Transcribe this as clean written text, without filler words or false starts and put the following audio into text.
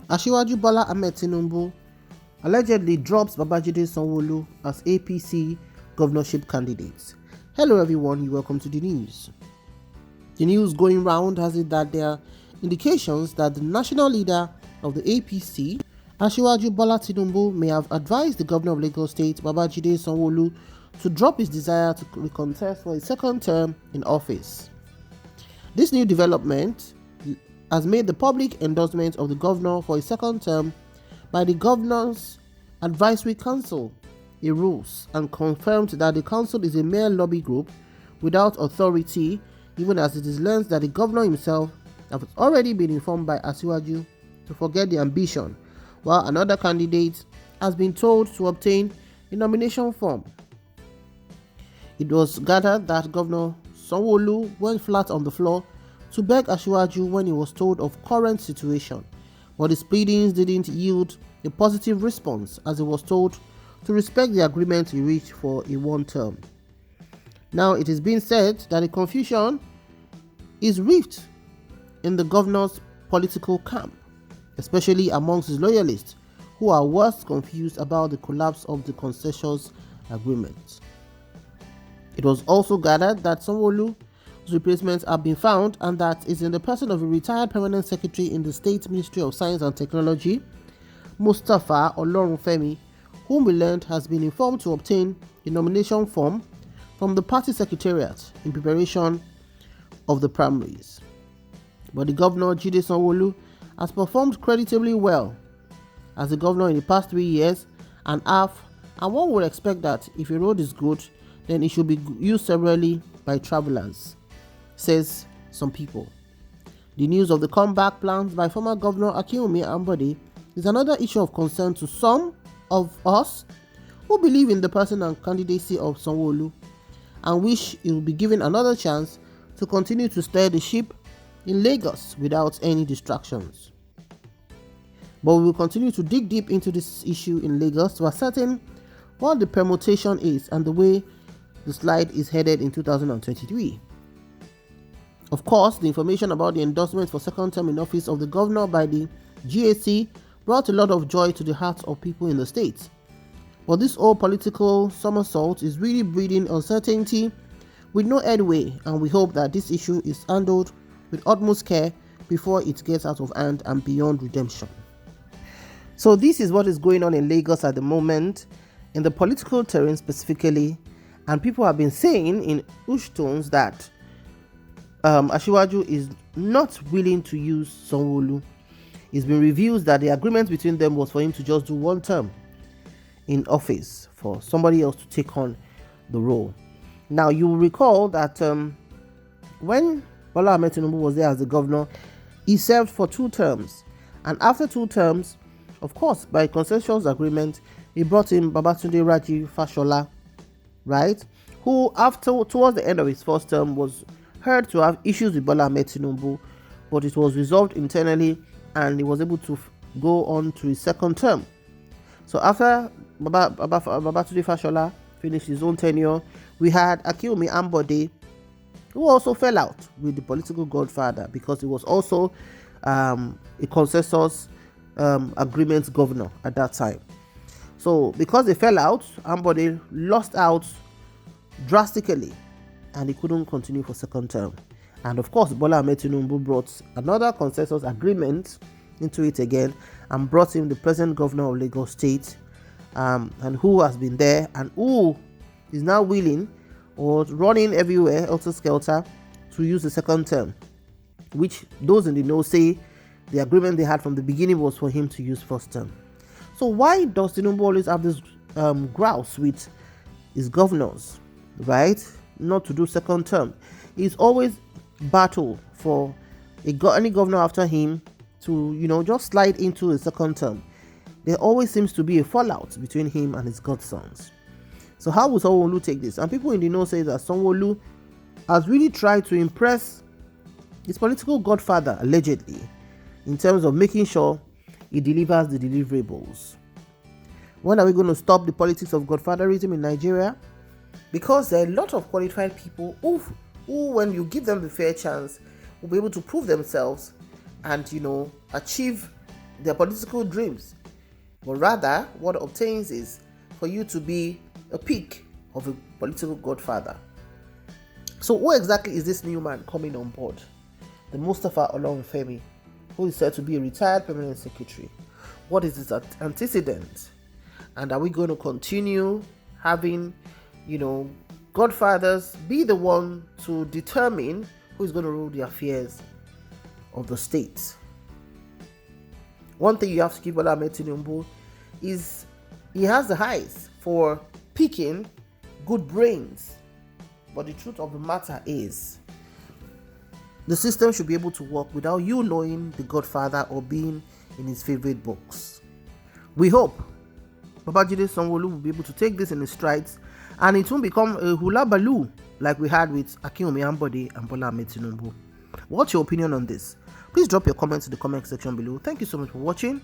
Asiwaju Bola Tinubu allegedly drops Babajide Sanwo Olu as APC governorship candidates. Hello everyone, you welcome to the news. The news going round has it that there are indications that the national leader of the APC, Asiwaju Bola Tinubu, may have advised the governor of Lagos State, Babajide Sanwo Olu, to drop his desire to recontest for a second term in office. This new development has made the public endorsement of the governor for a second term by the Governor's Advisory Council a ruse, and confirmed that the council is a mere lobby group without authority, even as it is learned that the governor himself has already been informed by Asiwaju to forget the ambition, while another candidate has been told to obtain a nomination form. It was gathered that Governor Sanwo Olu went flat on the floor to beg Asiwaju when he was told of current situation, but his pleadings didn't yield a positive response, as he was told to respect the agreement he reached for a one term. Now it is being said that the confusion is rift in the governor's political camp, especially amongst his loyalists, who are worse confused about the collapse of the consensus agreement. It was also gathered that Sanwo Olu's replacements have been found, and that is in the person of a retired permanent secretary in the State Ministry of Science and Technology, Mustafa Olorunfemi, whom we learned has been informed to obtain a nomination form from the party secretariat in preparation of the primaries. But the governor, Jide Sanwo Olu, has performed creditably well as the governor in the past 3 years and half, and one would expect that if a road is good, then it should be used severally by travelers, says some people. The news of the comeback plans by former Governor Akinwumi Ambode is another issue of concern to some of us who believe in the person and candidacy of Sanwo Olu and wish he will be given another chance to continue to steer the ship in Lagos without any distractions. But we will continue to dig deep into this issue in Lagos to ascertain what the permutation is and the way the slide is headed in 2023. Of course, the information about the endorsement for second term in office of the governor by the GAC brought a lot of joy to the hearts of people in the state. But this old political somersault is really breeding uncertainty with no headway, and we hope that this issue is handled with utmost care before it gets out of hand and beyond redemption. So this is what is going on in Lagos at the moment, in the political terrain specifically, and people have been saying in hushed tones that Asiwaju is not willing to use Sanwo Olu. It's been revealed that the agreement between them was for him to just do one term in office for somebody else to take on the role. Now, you will recall that when Bola Tinubu was there as the governor, he served for 2 terms. And after 2 terms, of course, by consensus agreement, he brought in Babatunde Raji Fashola, right? Who, towards the end of his first term, was heard to have issues with Bola Tinubu, but it was resolved internally and he was able to go on to his second term. So after Babatunde Fashola finished his own tenure, we had Akinwumi Ambode, who also fell out with the political godfather because he was also a consensus agreement governor at that time. So because they fell out, Ambode lost out drastically and he couldn't continue for second term. And of course, Bola Tinubu brought another consensus agreement into it again and brought him the present governor of Lagos State, and who has been there and who is now willing or running everywhere, helter-skelter, to use the second term, which those in the know say the agreement they had from the beginning was for him to use first term. So why does Tinubu always have this grouse with his governors, right? Not to do second term. He's always battle for any governor after him to, just slide into the second term. There always seems to be a fallout between him and his godsons. So how will Sanwo Olu take this? And people in the know say that Sanwo Olu has really tried to impress his political godfather, allegedly, in terms of making sure he delivers the deliverables. When are we going to stop the politics of godfatherism in Nigeria? Because there are a lot of qualified people who when you give them the fair chance, will be able to prove themselves and, achieve their political dreams. But rather, what obtains is for you to be a pick of a political godfather. So who exactly is this new man coming on board? The Mustafa Olorunfemi, who is said to be a retired permanent secretary. What is his antecedent? And are we going to continue having, godfathers be the one to determine who is going to rule the affairs of the state? One thing you have to give Bola Tinubu is he has the eyes for picking good brains. But the truth of the matter is, the system should be able to work without you knowing the godfather or being in his favorite books. We hope Babajide Sanwo Olu will be able to take this in his strides and it won't become a hula baloo like we had with Akinwumi Ambode and Bola Tinubu. What's your opinion on this? Please drop your comments in the comment section below. Thank you so much for watching.